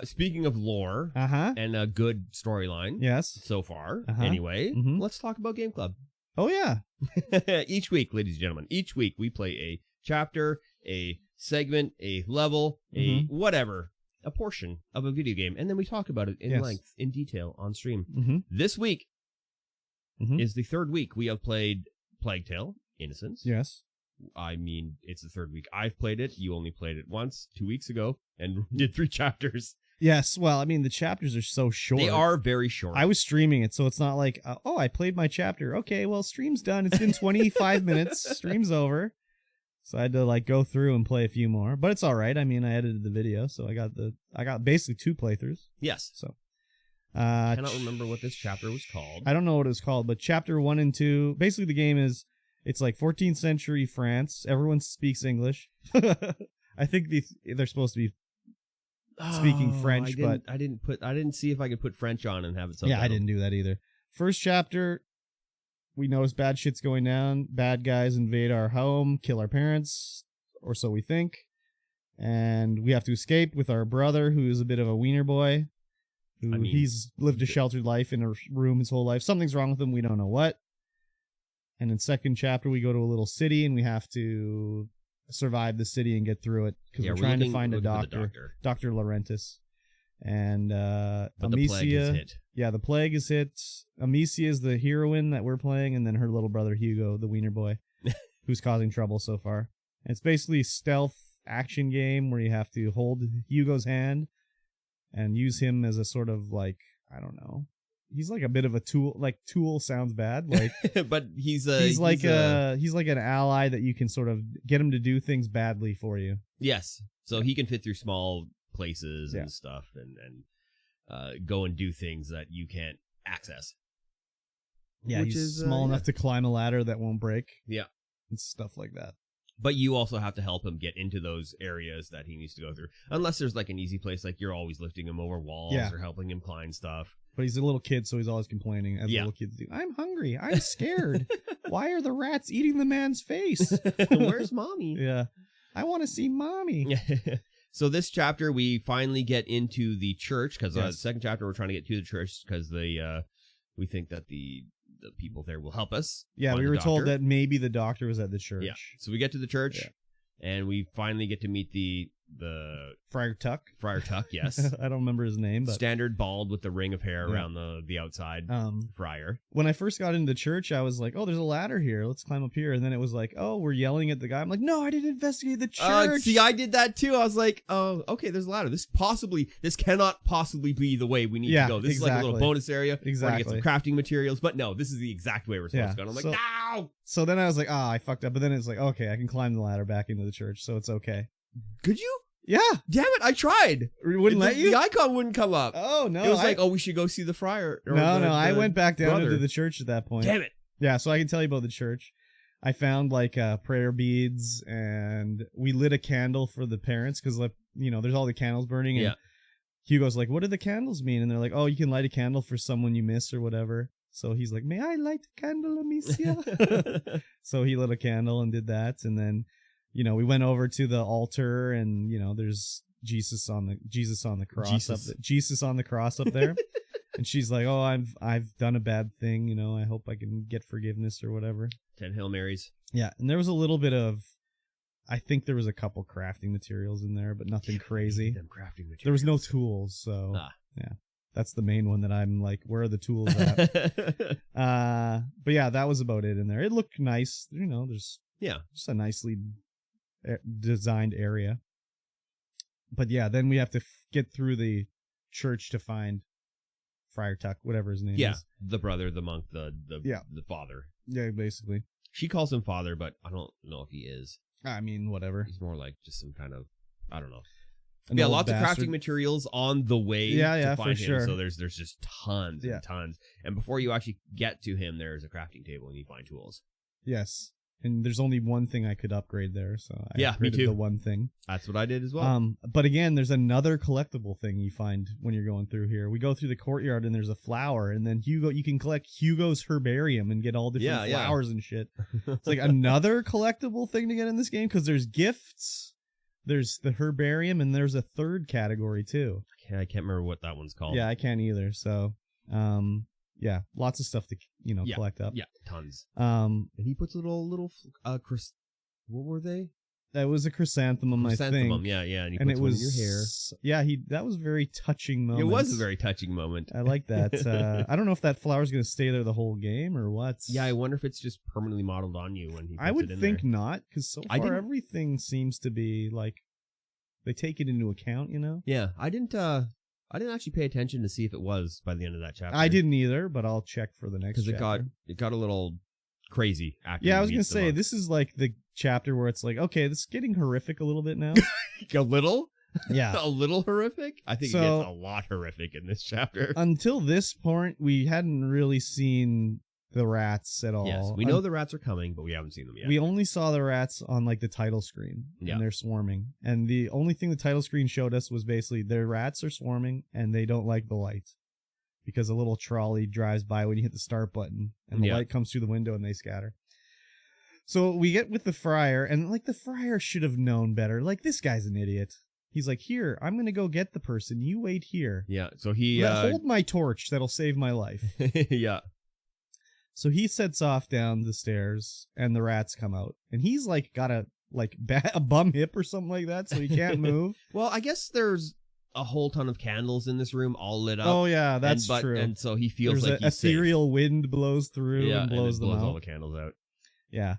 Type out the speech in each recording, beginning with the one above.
Speaking of lore and a good storyline, yes, so far. Anyway, let's talk about Game Club. Oh yeah. Each week, ladies and gentlemen, each week we play a chapter, a segment, a level, a whatever, a portion of a video game, and then we talk about it in length, in detail on stream. This week is the third week we have played Plague Tale Innocence. Yes. I mean, it's the third week I've played it. You only played it once, 2 weeks ago, and did 3 chapters. Yes, well, I mean, the chapters are so short. They are very short. I was streaming it, so it's not like, oh, I played my chapter. Okay, well, stream's done. It's been 25 minutes. Stream's over. So I had to, like, go through and play a few more. But it's all right. I mean, I edited the video, so I got basically 2 playthroughs. Yes. So I cannot remember what this chapter was called. I don't know what it was called, but chapter 1 and 2, basically the game is, it's like 14th century France. Everyone speaks English. I think they're supposed to be speaking French, but I didn't see if I could put French on and have it. Yeah, I didn't do that either. First chapter, we notice bad shit's going down. Bad guys invade our home, kill our parents, or so we think, and we have to escape with our brother, who is a bit of a wiener boy. He's lived a sheltered life in a room his whole life. Something's wrong with him. We don't know what. And in second chapter, we go to a little city, and we have to survive the city and get through it, because we're trying to find a doctor, Dr. Laurentis. And Amicia, the plague is hit. Amicia is the heroine that we're playing, and then her little brother Hugo, the wiener boy, who's causing trouble so far. And it's basically a stealth action game where you have to hold Hugo's hand and use him as a sort of, like, I don't know. He's like a bit of a tool. Like, tool sounds bad, like, but he's like an ally that you can sort of get him to do things badly for you. Yes, so he can fit through small places and stuff, and go and do things that you can't access. Yeah, he's small enough to climb a ladder that won't break. Yeah, and stuff like that. But you also have to help him get into those areas that he needs to go through. Unless there's like an easy place, like you're always lifting him over walls or helping him climb stuff. But he's a little kid, so he's always complaining, as little kids do. I'm hungry. I'm scared. Why are the rats eating the man's face? Where's mommy? Yeah. I want to see mommy. So this chapter, we finally get into the church, because the second chapter, we're trying to get to the church, because we think that the people there will help us. Yeah, we were told that maybe the doctor was at the church. Yeah. So we get to the church, and we finally get to meet the Friar Tuck. Friar Tuck, yes. I don't remember his name, but standard bald with the ring of hair around the outside. Friar. When I first got into the church, I was like, oh, there's a ladder here. Let's climb up here. And then it was like, oh, we're yelling at the guy. I'm like, no, I didn't investigate the church. See, I did that too. I was like, oh, okay, there's a ladder. This cannot possibly be the way we need to go. This is like a little bonus area. Exactly. We're gonna get some crafting materials. But no, this is the exact way we're supposed to go. And I'm like, no! So then I was like, I fucked up. But then it's like, okay, I can climb the ladder back into the church, so it's okay. Could you? Yeah. Damn it, I tried. It wouldn't let you? The icon wouldn't come up. Oh, no. It was like, we should go see the friar. No, I went back down into the church at that point. Damn it. Yeah, so I can tell you about the church. I found, like, prayer beads, and we lit a candle for the parents, because, like, there's all the candles burning, and Hugo's like, what do the candles mean? And they're like, oh, you can light a candle for someone you miss or whatever. So he's like, may I light a candle, Amicia? So he lit a candle and did that, and then we went over to the altar, and there's Jesus on the cross on the cross up there. And she's like, "Oh, I've done a bad thing, I hope I can get forgiveness or whatever." 10 Hail Marys. Yeah, and there was a little bit of, I think there was a couple crafting materials in there, but nothing crazy. Them crafting materials. There was no tools, so yeah. That's the main one that I'm like, where are the tools at? But yeah, that was about it in there. It looked nice, there's just a nicely designed area. But yeah, then we have to get through the church to find Friar Tuck, whatever his name is. The brother, the monk, the father. Yeah, basically. She calls him father, but I don't know if he is. I mean, whatever. He's more like just some kind of, I don't know. Lots of crafting materials on the way to find him. Sure. So there's just tons and tons. And before you actually get to him, there's a crafting table and you find tools. Yes. And there's only one thing I could upgrade there, so I upgraded me too. The one thing. That's what I did as well. But again, there's another collectible thing you find when you're going through here. We go through the courtyard and there's a flower, and then you can collect Hugo's herbarium and get all different flowers and shit. It's like another collectible thing to get in this game, because there's gifts. There's the herbarium, and there's a third category too. I can't remember what that one's called. Yeah, I can't either. So, yeah, lots of stuff to collect up. Yeah, tons. And he puts little what were they? That was a chrysanthemum, I think. Yeah, and he puts one in your hair. Yeah, that was a very touching moment. It was a very touching moment. I like that. I don't know if that flower's going to stay there the whole game or what. Yeah, I wonder if it's just permanently modeled on you when he puts I would it in think there. not, because so far everything seems to be like they take it into account, Yeah, I didn't actually pay attention to see if it was by the end of that chapter. I didn't either, but I'll check for the next chapter. Because it got a little crazy after. Yeah, I was going to say, this is like the chapter where it's like, okay, this is getting horrific a little bit now. A little? Yeah. A little horrific? I think it gets a lot horrific in this chapter. Until this point, we hadn't really seen the rats at all. Yes, we know the rats are coming, but we haven't seen them yet. We only saw the rats on like the title screen, and they're swarming. And the only thing the title screen showed us was basically their rats are swarming, and they don't like the light. Because a little trolley drives by when you hit the start button, and the light comes through the window, and they scatter. So we get with the friar, and like the friar should have known better. Like, this guy's an idiot. He's like, here, I'm going to go get the person. You wait here. Yeah, so he... hold my torch. That'll save my life. Yeah. So he sets off down the stairs, and the rats come out. And he's like got a bum hip or something like that, so he can't move. Well, I guess there's a whole ton of candles in this room all lit up. Oh, yeah, that's true. And so he feels like he's ethereal safe. wind blows through and blows them out. all the candles out. Yeah.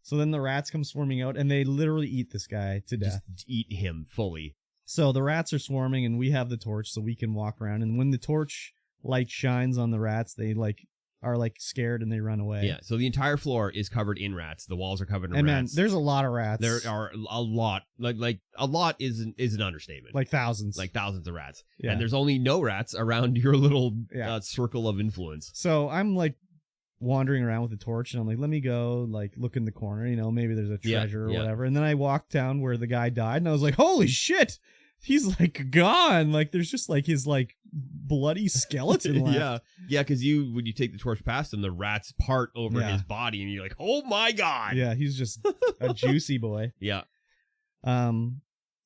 So then the rats come swarming out, and they literally eat this guy to death. Just eat him fully. So the rats are swarming, and we have the torch, so we can walk around. And when the torch light shines on the rats, they are scared and they run away. Yeah. So the entire floor is covered in rats. The walls are covered in rats. And man, there's a lot of rats. There are a lot. Like a lot is an understatement. Like thousands. Like thousands of rats. Yeah. And there's only no rats around your little circle of influence. So I'm like wandering around with the torch, and I'm like, let me go look in the corner, maybe there's a treasure or whatever. And then I walked down where the guy died, and I was like, holy shit, he's gone. There's just his bloody skeleton left. Yeah, because when you take the torch past him, the rats part over his body, and you're like, oh my god. Yeah, he's just a juicy boy. Yeah.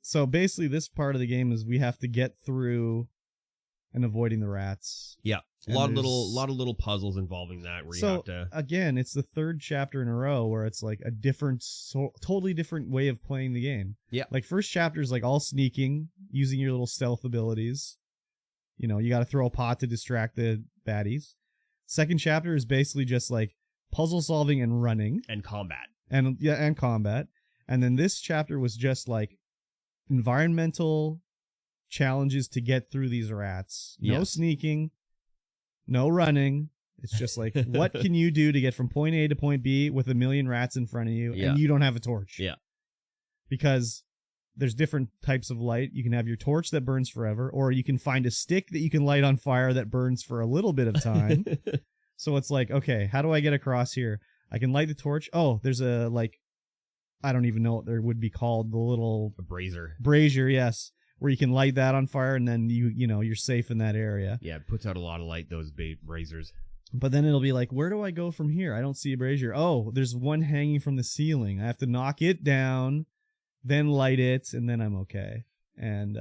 So basically this part of the game is we have to get through and avoiding the rats. Yeah. A lot of little puzzles involving that where you have to... again, it's the third chapter in a row where it's a different, totally different way of playing the game. Yeah. First chapter is all sneaking, using your little stealth abilities. You got to throw a pot to distract the baddies. Second chapter is basically just puzzle solving and running. And combat. And combat. And then this chapter was just environmental challenges to get through these rats. No sneaking. No running. It's just what can you do to get from point A to point B with a million rats in front of you and you don't have a torch? Yeah. Because there's different types of light. You can have your torch that burns forever, or you can find a stick that you can light on fire that burns for a little bit of time. So it's okay, how do I get across here? I can light the torch. Oh, there's a I don't even know what there would be called. The little... A brazier. Brazier, yes. Where you can light that on fire, and then you're safe in that area. Yeah, it puts out a lot of light, those braziers. But then it'll be where do I go from here? I don't see a brazier. Oh, there's one hanging from the ceiling. I have to knock it down, then light it, and then I'm okay. And,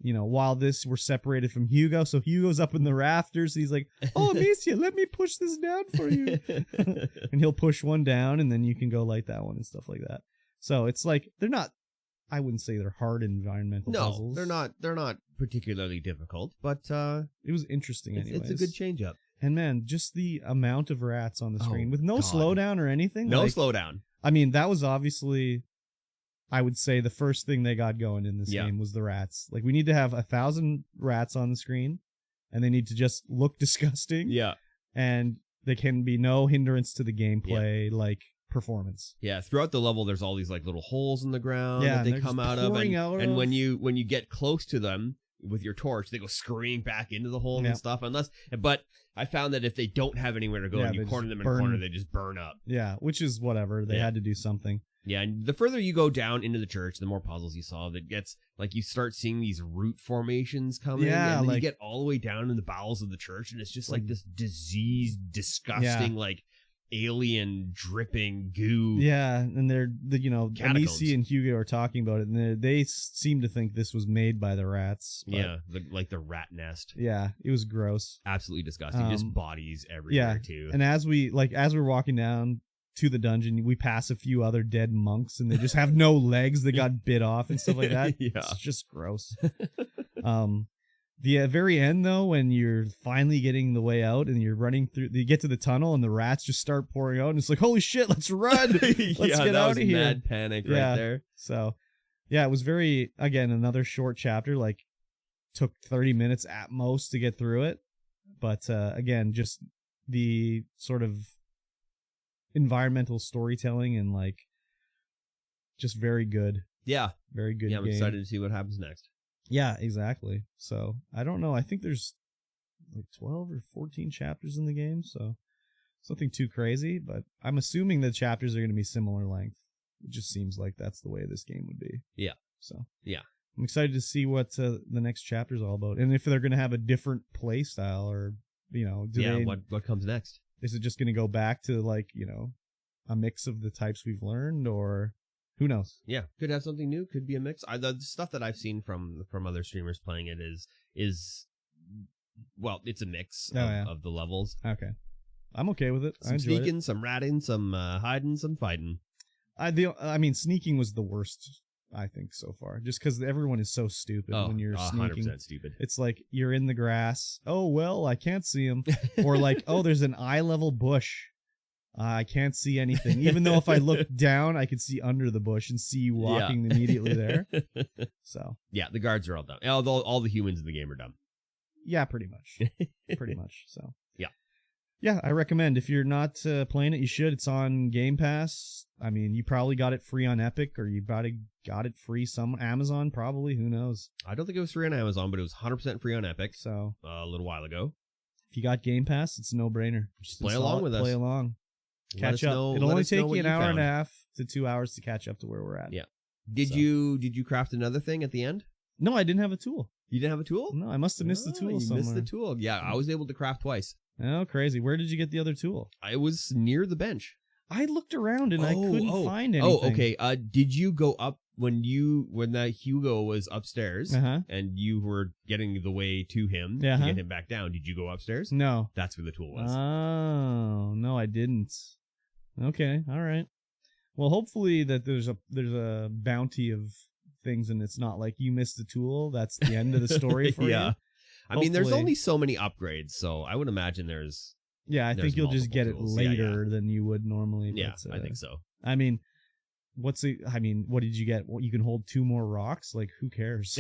while we're separated from Hugo, so Hugo's up in the rafters. He's like, oh, Amicia, let me push this down for you. And he'll push one down, and then you can go light that one and stuff like that. So it's they're not... I wouldn't say they're hard environmental puzzles. No, they're not particularly difficult, but it was interesting anyways. It's a good change up. And man, just the amount of rats on the screen with no slowdown or anything. No slowdown. I mean, that was obviously, I would say, the first thing they got going in this game was the rats. We need to have 1,000 rats on the screen, and they need to just look disgusting. Yeah. And there can be no hindrance to the gameplay, performance. Yeah, throughout the level there's all these little holes in the ground that they come out of, and when you get close to them with your torch, they go screaming back into the hole and stuff. But I found that if they don't have anywhere to go and you corner them in a corner, they just burn up. Yeah, which is whatever. They had to do something. Yeah, and the further you go down into the church, the more puzzles you solve. It gets you start seeing these root formations coming, and then you get all the way down in the bowels of the church, and it's just this diseased, disgusting, alien dripping goo. Yeah, and Catacombs. Amici and Hugo are talking about it, and they seem to think this was made by the rats. Yeah, like the rat nest. Yeah, it was gross. Absolutely disgusting. Just bodies everywhere, too. And as we're walking down to the dungeon, we pass a few other dead monks, and they just have no legs. They got bit off and stuff like that. Yeah. It's just gross. The very end, though, when you're finally getting the way out and you're running through, you get to the tunnel and the rats just start pouring out, and it's like, holy shit, let's run! Let's get out of here. Mad panic right there. So, yeah, it was again, another short chapter, took 30 minutes at most to get through it. But again, just the sort of environmental storytelling and just very good. Yeah. Very good. Yeah, I'm excited to see what happens next. Yeah, exactly. So I don't know. I think there's 12 or 14 chapters in the game, so something too crazy, but I'm assuming the chapters are going to be similar length. It just seems like that's the way this game would be. Yeah. So yeah, I'm excited to see what the next chapter is all about, and if they're going to have a different play style, or what comes next? Is it just going to go back to a mix of the types we've learned, or who knows? Yeah, could have something new. Could be a mix. The stuff that I've seen from other streamers playing it is well, it's a mix of the levels. Okay, I'm okay with it. Some sneaking, some ratting, some hiding, some fighting. I mean, sneaking was the worst, I think, so far. Just because everyone is so stupid when you're sneaking. 100% stupid. It's like you're in the grass. Oh well, I can't see him. Or oh, there's an eye level bush. I can't see anything. Even though if I look down, I could see under the bush and see you walking immediately there. So yeah, the guards are all dumb. All the humans in the game are dumb. Yeah, pretty much. Pretty much. So yeah, I recommend, if you're not playing it, you should. It's on Game Pass. I mean, you probably got it free on Epic, or you probably got it free some Amazon. Probably, who knows? I don't think it was free on Amazon, but it was 100% free on Epic. So a little while ago. If you got Game Pass, it's a no-brainer. Just play along with us. Play along. Catch up. It'll only take you an hour and a half to 2 hours to catch up to where we're at. Yeah. Did you craft another thing at the end? No, I didn't have a tool. You didn't have a tool? No, I must have missed the tool somewhere. You missed the tool. Yeah, I was able to craft twice. Oh, crazy. Where did you get the other tool? I was near the bench. I looked around and I couldn't find anything. Oh, okay. Did you go up when that Hugo was upstairs and you were getting the way to him to get him back down? Did you go upstairs? No. That's where the tool was. Oh, no, I didn't. Okay, all right. Well, hopefully that there's a bounty of things, and it's not like you missed the tool. That's the end of the story for you. I mean, there's only so many upgrades, so I would imagine there's. Yeah, I think you'll just get it later than you would normally. Yeah, I think so. I mean, what did you get? You can hold 2 more rocks? Who cares?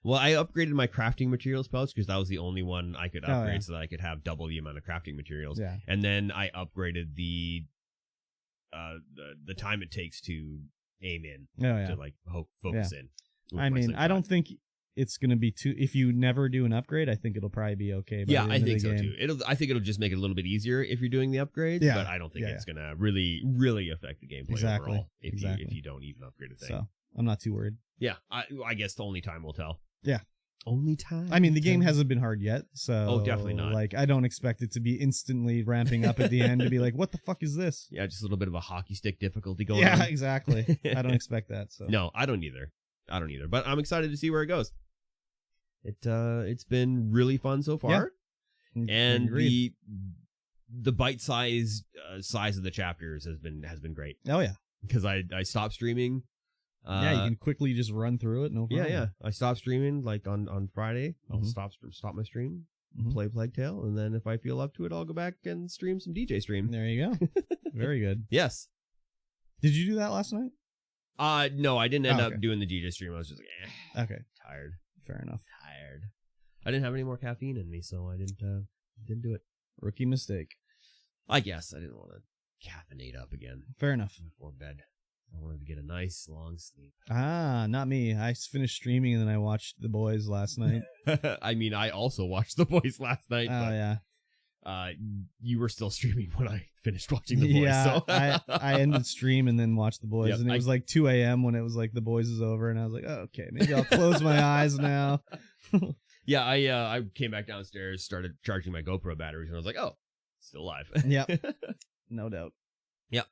Well, I upgraded my crafting materials pouch because that was the only one I could upgrade so that I could have double the amount of crafting materials. Yeah. And then I upgraded the time it takes to aim in to focus in. I mean, I don't think it's going to be too, if you never do an upgrade, I think it'll probably be okay. I think so too. I think it'll just make it a little bit easier if you're doing the upgrades, but I don't think it's going to really, really affect the gameplay overall if you don't even upgrade a thing. So I'm not too worried. Yeah, I guess the only time will tell. Yeah. Only time. I mean, the game hasn't been hard yet, so definitely not. I don't expect it to be instantly ramping up at the end to be like, what the fuck is this? Yeah, just a little bit of a hockey stick difficulty going on. Yeah, exactly. I don't expect that. So no, I don't either. But I'm excited to see where it goes. It's been really fun so far, and the bite-sized size of the chapters has been great. Oh yeah, because I stopped streaming. You can quickly just run through it. No problem. Yeah. I stopped streaming on Friday. I'll stop my stream, play Plague Tale, and then if I feel up to it, I'll go back and stream some DJ stream. There you go. Very good. Yes. Did you do that last night? No, I didn't end up doing the DJ stream. I was just like, okay, tired. Fair enough. Tired. I didn't have any more caffeine in me, so I didn't do it. Rookie mistake. I guess I didn't want to caffeinate up again. Fair enough. Before bed. I wanted to get a nice long sleep. Not me. I finished streaming and then I watched The Boys last night. I mean, I also watched The Boys last night. Oh, yeah. You were still streaming when I finished watching The Boys. Yeah, so. I ended stream and then watched The Boys, and it was 2 a.m. when it was The Boys is over, and I was like, oh, okay, maybe I'll close my eyes now. Yeah, I came back downstairs, started charging my GoPro batteries, and I was like, oh, still alive. Yep. No doubt. Yeah.